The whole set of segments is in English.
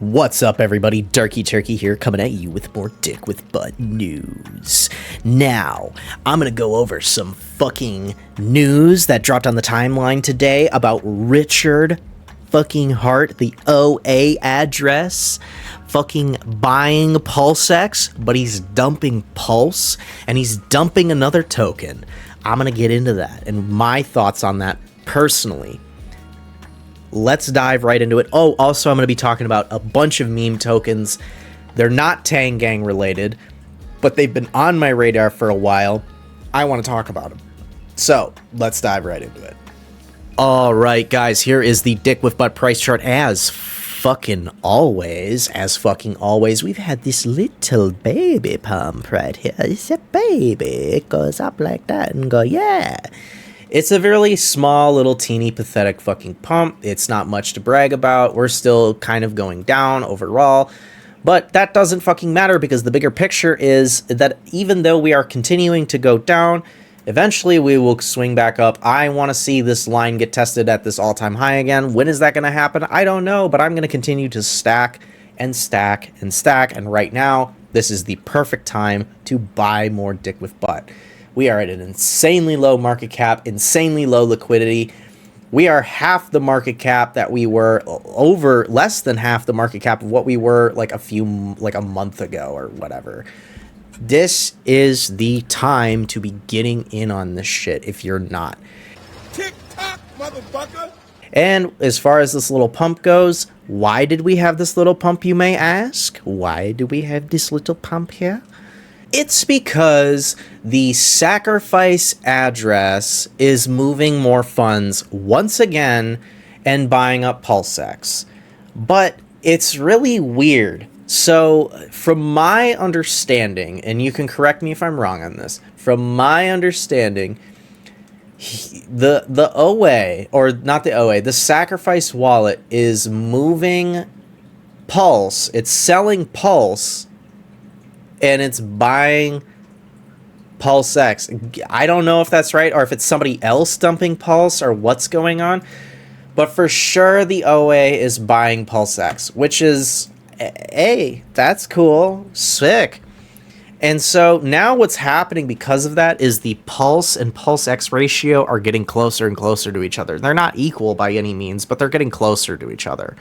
What's up, everybody? Darky Turkey here, coming at you with more Dick with Butt news. Now, I'm gonna go over some fucking news that dropped on the timeline today about Richard fucking Hart, the OA address, fucking buying pulsex, but he's dumping pulse, and he's dumping another token. I'm gonna get into that, and my thoughts on that personally. Let's dive right into it. Oh, also, I'm going to be talking about a bunch of meme tokens. They're not Tang Gang related, but they've been on my radar for a while. I want to talk about them. So, let's dive right into it. All right, guys, here is the Dick with Butt price chart as fucking always. We've had this little baby pump right here. It's a baby. It goes up like that and go, yeah. It's a really small, little, teeny, pathetic fucking pump. It's not much to brag about. We're still kind of going down overall. But that doesn't fucking matter because the bigger picture is that even though we are continuing to go down, eventually we will swing back up. I want to see this line get tested at this all-time high again. When is that going to happen? I don't know, but I'm going to continue to stack and stack and stack. And right now, this is the perfect time to buy more Dick with Butt. We are at an insanely low market cap, insanely low liquidity. We are half the market cap that we were, over less than half the market cap of what we were like a month ago or whatever. This is the time to be getting in on this shit if you're not. Tick-tock, motherfucker! And as far as this little pump goes, why did we have this little pump, you may ask? Why do we have this little pump here? It's because the sacrifice address is moving more funds once again and buying up pulsex. But it's really weird. So from my understanding, and you can correct me if I'm wrong on this, from my understanding, the OA, or not the OA, the sacrifice wallet is moving pulse. It's selling pulse. And it's buying pulsex. I don't know if that's right or if it's somebody else dumping pulse or what's going on. But for sure, the OA is buying pulsex, which is, hey, that's cool. Sick. And so now what's happening because of that is the pulse and pulsex ratio are getting closer and closer to each other. They're not equal by any means, but they're getting closer to each other.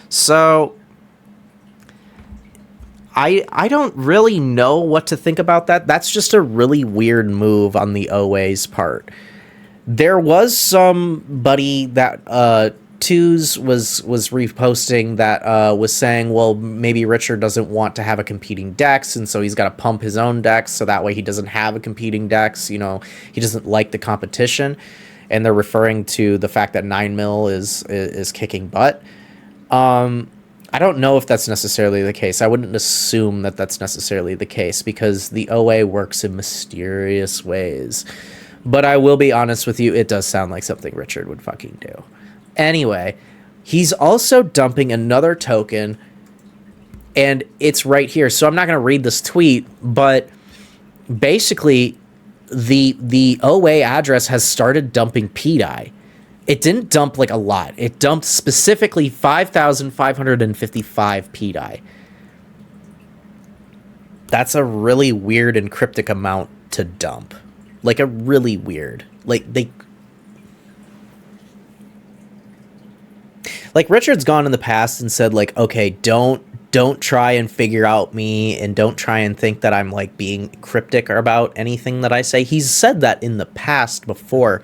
So I don't really know what to think about that. That's just a really weird move on the OA's part. There was somebody that Twos was reposting that was saying, well, maybe Richard doesn't want to have a competing dex, and so he's got to pump his own dex, so that way he doesn't have a competing dex. You know, he doesn't like the competition, and they're referring to the fact that 9mm is kicking butt. I don't know if that's necessarily the case. I wouldn't assume that that's necessarily the case because the OA works in mysterious ways. But I will be honest with you, it does sound like something Richard would fucking do. Anyway, he's also dumping another token, and it's right here. So I'm not going to read this tweet, but basically the OA address has started dumping Pdai. It didn't dump like a lot. It dumped specifically 5,555 Pdai. That's a really weird and cryptic amount to dump. Like a really weird. Like Richard's gone in the past and said like, okay, don't try and figure out me and don't try and think that I'm like being cryptic about anything that I say. He's said that in the past before.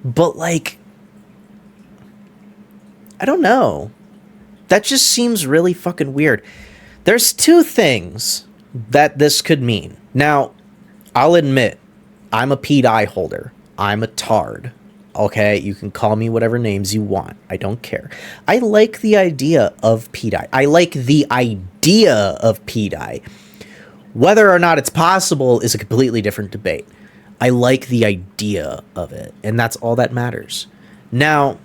But, like, I don't know. That just seems really fucking weird. There's two things that this could mean. Now, I'll admit, I'm a Pdai holder. I'm a tard. Okay? You can call me whatever names you want. I don't care. I like the idea of Pdai. I like the idea of Pdai. Whether or not it's possible is a completely different debate. I like the idea of it, and that's all that matters. Now,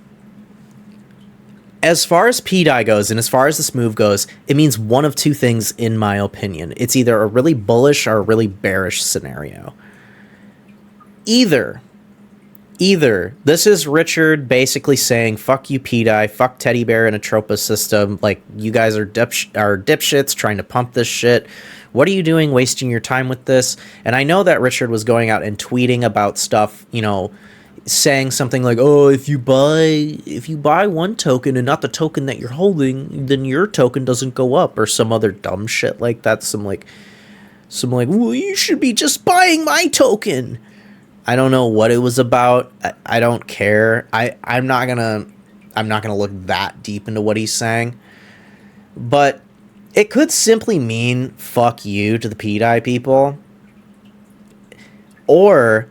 as far as Pdai goes, and as far as this move goes, it means one of two things, in my opinion. It's either a really bullish or a really bearish scenario. Either Either this is Richard basically saying, fuck you, Pdai, fuck Teddy Bear and Atropa System, like, you guys are dipshits trying to pump this shit. What are you doing wasting your time with this? And I know that Richard was going out and tweeting about stuff, you know, saying something like, oh, if you buy one token and not the token that you're holding, then your token doesn't go up, or some other dumb shit like that. Some like, well, you should be just buying my token. I don't know what it was about. I don't care. I'm not gonna look that deep into what he's saying. But it could simply mean fuck you to the Pdai people. Or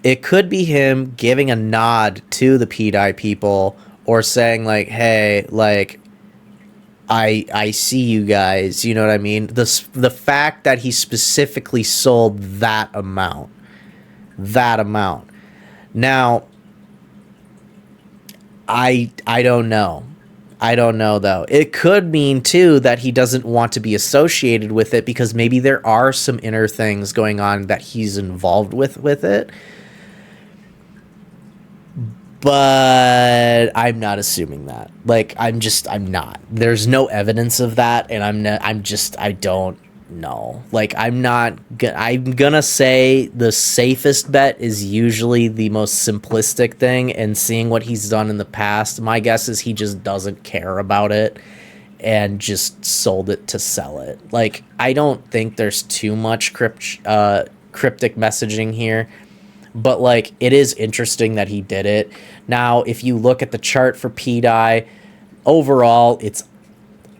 it could be him giving a nod to the Pdai people, or saying like, hey, like, I see you guys, you know what I mean? The fact that he specifically sold that amount. Now, I don't know. I don't know, though. It could mean, too, that he doesn't want to be associated with it because maybe there are some inner things going on that he's involved with it. But I'm not assuming that. Like, I'm not. There's no evidence of that, and I don't know. Like, I'm gonna say the safest bet is usually the most simplistic thing, and seeing what he's done in the past, my guess is he just doesn't care about it and just sold it to sell it. Like, I don't think there's too much cryptic messaging here. But, like, it is interesting that he did it. Now, if you look at the chart for Pdai, overall, it's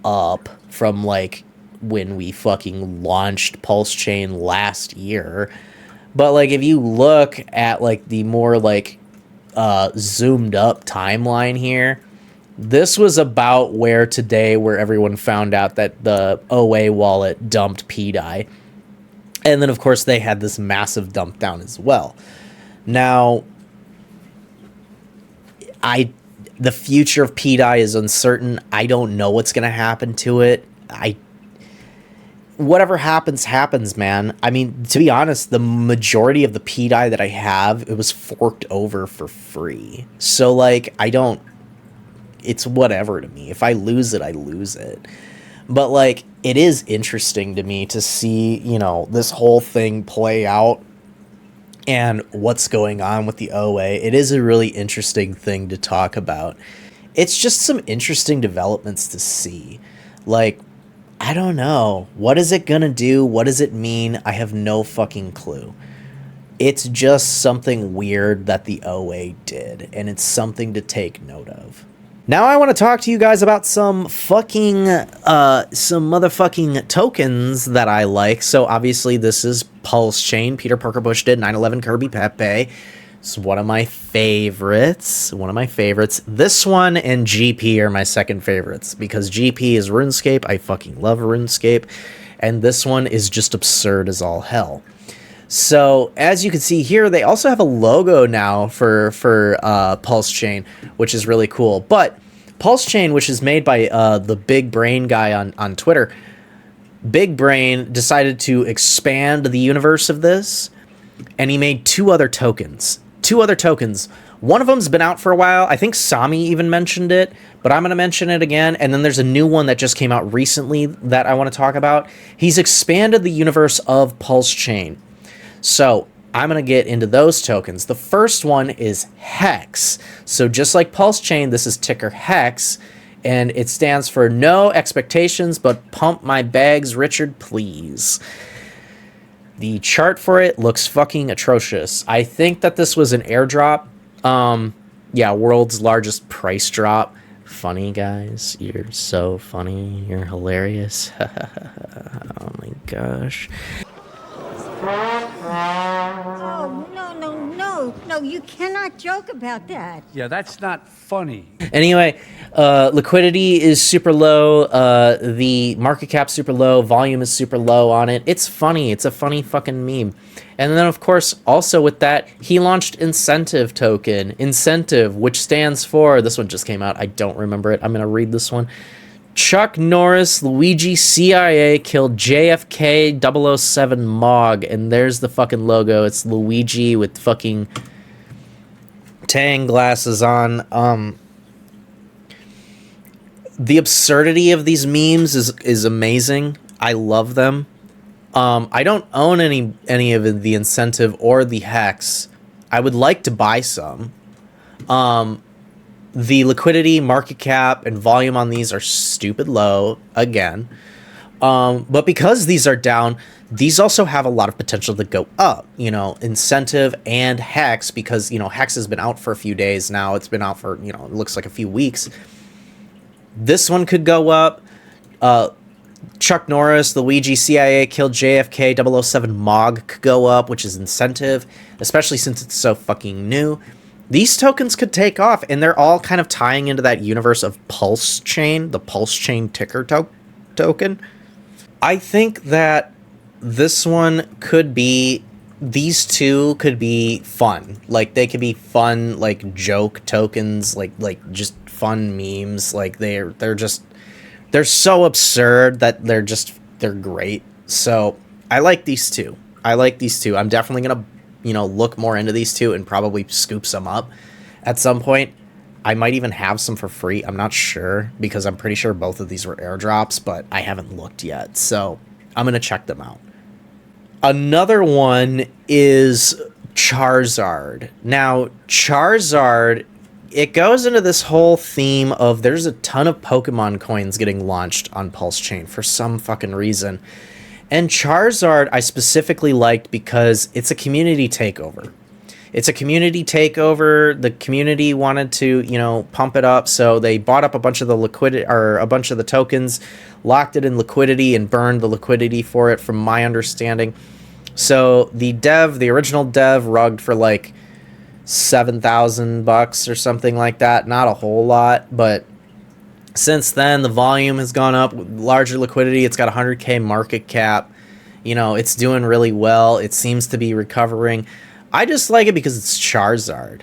up from, like, when we fucking launched Pulse Chain last year. But, like, if you look at, like, the more, like, zoomed up timeline here, this was about where everyone found out that the OA wallet dumped Pdai. And then, of course, they had this massive dump down as well. Now, the future of Pdai is uncertain. I don't know what's going to happen to it. Whatever happens, man. I mean, to be honest, the majority of the Pdai that I have, it was forked over for free. So, like, it's whatever to me. If I lose it, I lose it. But, like, it is interesting to me to see, you know, this whole thing play out and what's going on with the OA. It is a really interesting thing to talk about. It's just some interesting developments to see. Like, I don't know. What is it gonna do? What does it mean? I have no fucking clue. It's just something weird that the OA did, and it's something to take note of. Now I want to talk to you guys about some motherfucking tokens that I like. So obviously this is Pulse Chain. Peter Parker Bush did 9/11 Kirby Pepe. It's one of my favorites. This one and GP are my second favorites because GP is RuneScape. I fucking love RuneScape. And this one is just absurd as all hell. So as you can see here, they also have a logo now for Pulse Chain, which is really cool. But Pulse Chain, which is made by the Big Brain guy on Twitter, Big Brain decided to expand the universe of this, and he made two other tokens. One of them's been out for a while. I think Sami even mentioned it, but I'm going to mention it again. And then there's a new one that just came out recently that I want to talk about. He's expanded the universe of Pulse Chain. So I'm going to get into those tokens. The first one is Hex. So just like Pulse Chain, this is ticker Hex, and it stands for no expectations, but pump my bags, Richard, please. The chart for it looks fucking atrocious. I think that this was an airdrop. Yeah, world's largest price drop. Funny, guys. You're so funny. You're hilarious. Oh my gosh. Oh, no, you cannot joke about that. Yeah, that's not funny. Anyway, liquidity is super low, the market cap's super low, volume is super low on it. It's funny. It's a funny fucking meme. And then, of course, also with that, he launched Incentive token. Incentive, which stands for, this one just came out, I don't remember it. I'm going to read this one. Chuck Norris, Luigi, CIA killed JFK 007 Mog, and there's the fucking logo. It's Luigi with fucking Tang glasses on. The absurdity of these memes is amazing. I love them. I don't own any of the incentive or the hex. I would like to buy some. The liquidity, market cap, and volume on these are stupid low, again. But because these are down, these also have a lot of potential to go up, you know, incentive and hex, because, you know, hex has been out for a few days now. It's been out for, you know, it looks like a few weeks. This one could go up. Chuck Norris, Luigi, CIA killed JFK 007 Mog could go up, which is incentive, especially since it's so fucking new. These tokens could take off, and they're all kind of tying into that universe of Pulse Chain, the Pulse Chain ticker token. I think that this one could be, these two could be fun. Like, they could be fun, like, joke tokens, like just fun memes. Like, they're so absurd that they're great. So I like these two. I'm definitely gonna, you know, look more into these two and probably scoop some up at some point. I might even have some for free. I'm not sure, because I'm pretty sure both of these were airdrops, but I haven't looked yet. So I'm gonna check them out. Another one is Charizard. Now, Charizard, it goes into this whole theme of there's a ton of Pokemon coins getting launched on Pulse Chain for some fucking reason. And Charizard I specifically liked because it's a community takeover. It's a community takeover. The community wanted to, you know, pump it up, so they bought up a bunch of the liquidity, or a bunch of the tokens, locked it in liquidity, and burned the liquidity for it, from my understanding. So the original dev rugged for like $7,000 or something like that. Not a whole lot, but since then the volume has gone up with larger liquidity. It's got 100k market cap. You know, it's doing really well. It seems to be recovering. I just like it because it's Charizard.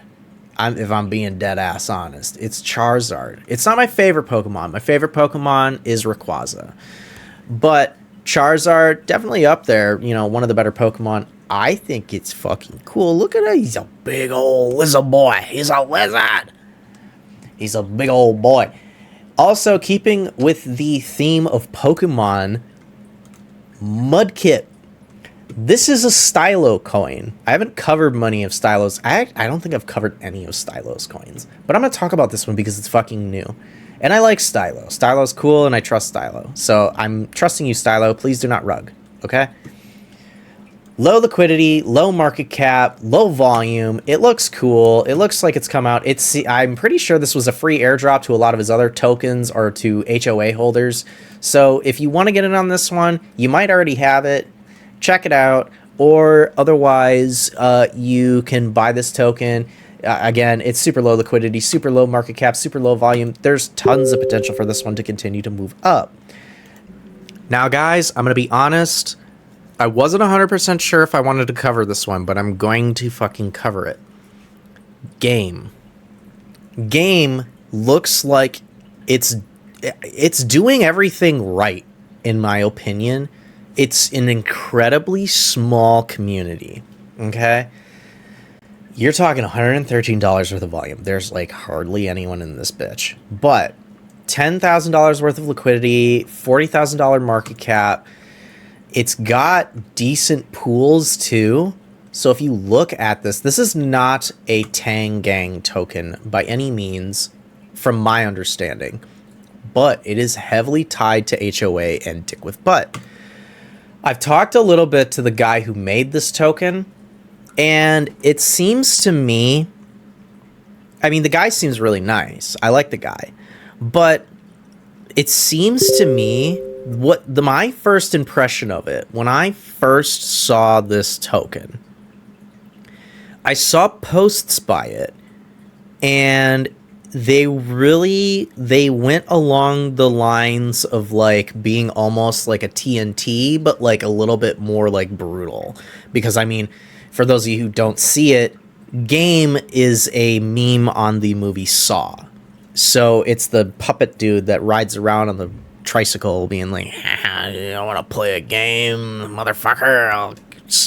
If I'm being dead ass honest, it's Charizard. It's not my favorite Pokemon. My favorite Pokemon is Rayquaza, but Charizard definitely up there. You know, one of the better Pokemon. I think it's fucking cool. Look at him. He's a big old lizard boy. He's a lizard. He's a big old boy. Also, keeping with the theme of Pokemon, Mudkip. This is a Stylo coin. I haven't covered many of Stylos. I don't think I've covered any of Stylos coins. But I'm going to talk about this one because it's fucking new. And I like Stylo. Stylo's cool, and I trust Stylo. So I'm trusting you, Stylo. Please do not rug. Okay? Low liquidity, low market cap, low volume. It looks cool. It looks like it's come out. I'm pretty sure this was a free airdrop to a lot of his other tokens or to HOA holders. So if you want to get in on this one, you might already have it. Check it out. Or otherwise, you can buy this token. Again, it's super low liquidity, super low market cap, super low volume. There's tons of potential for this one to continue to move up. Now, guys, I'm going to be honest. I wasn't 100% sure if I wanted to cover this one, but I'm going to fucking cover it. Game looks like it's doing everything right, in my opinion. It's an incredibly small community, okay? You're talking $113 worth of volume. There's like hardly anyone in this bitch. But $10,000 worth of liquidity, $40,000 market cap. It's got decent pools too. So if you look at this, this is not a Tang Gang token by any means, from my understanding. But it is heavily tied to HOA and Dick with Butt. I've talked a little bit to the guy who made this token, and it seems to me, I mean, the guy seems really nice. I like the guy. But it seems to me, my first impression of it, when I first saw this token, I saw posts by it, and they went along the lines of like being almost like a TNT, but like a little bit more like brutal. Because I mean, for those of you who don't see it, Game is a meme on the movie Saw. So it's the puppet dude that rides around on the tricycle being like, you don't want to play a game, motherfucker?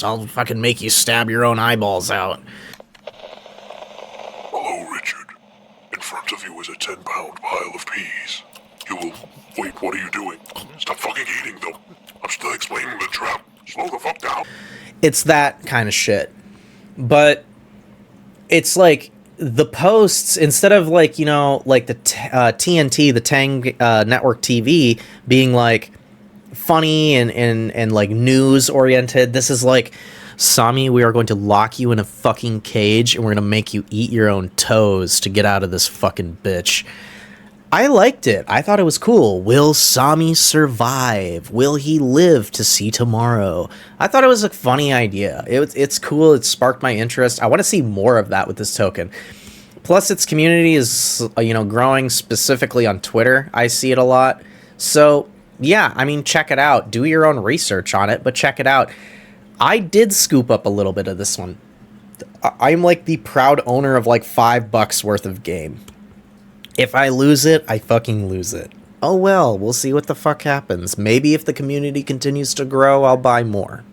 I'll fucking make you stab your own eyeballs out. Hello, Richard. In front of you is a 10-pound pile of peas. You will... Wait, what are you doing? Stop fucking eating them. I'm still explaining the trap. Slow the fuck down. It's that kind of shit. But it's like the posts, instead of like, you know, like the TNT, the Tang network TV being like funny and like news oriented, this is like, Sami, we are going to lock you in a fucking cage and we're going to make you eat your own toes to get out of this fucking bitch. I liked it. I thought it was cool. Will Sami survive? Will he live to see tomorrow? I thought it was a funny idea. It's cool. It sparked my interest. I want to see more of that with this token. Plus, its community is, you know, growing specifically on Twitter. I see it a lot. So, yeah, I mean, check it out. Do your own research on it, but check it out. I did scoop up a little bit of this one. I'm like the proud owner of like $5 worth of game. If I lose it, I fucking lose it. Oh well, we'll see what the fuck happens. Maybe if the community continues to grow, I'll buy more.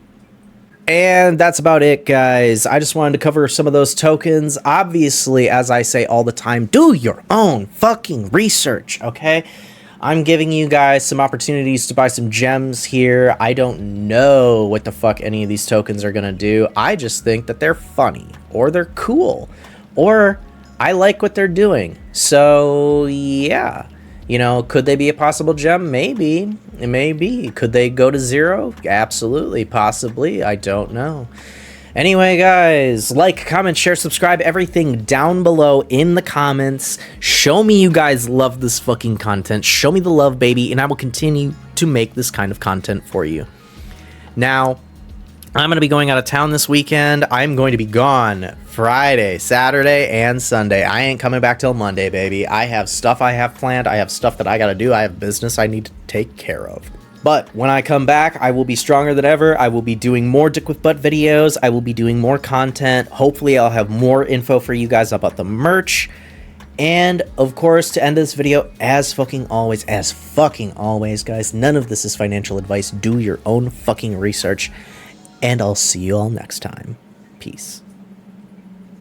And that's about it, guys. I just wanted to cover some of those tokens. Obviously, as I say all the time, do your own fucking research, okay? I'm giving you guys some opportunities to buy some gems here. I don't know what the fuck any of these tokens are gonna do. I just think that they're funny, or they're cool, or I like what they're doing. So, yeah. You know, could they be a possible gem? Maybe. It may be. Could they go to 0? Absolutely. Possibly. I don't know. Anyway, guys, like, comment, share, subscribe, everything down below in the comments. Show me you guys love this fucking content. Show me the love, baby, and I will continue to make this kind of content for you. Now, I'm going to be going out of town this weekend. I'm going to be gone Friday, Saturday, and Sunday. I ain't coming back till Monday, baby. I have stuff I have planned. I have stuff that I got to do. I have business I need to take care of. But when I come back, I will be stronger than ever. I will be doing more Dick with Butt videos. I will be doing more content. Hopefully, I'll have more info for you guys about the merch. And, of course, to end this video, as fucking always, guys, none of this is financial advice. Do your own fucking research. And I'll see you all next time. Peace.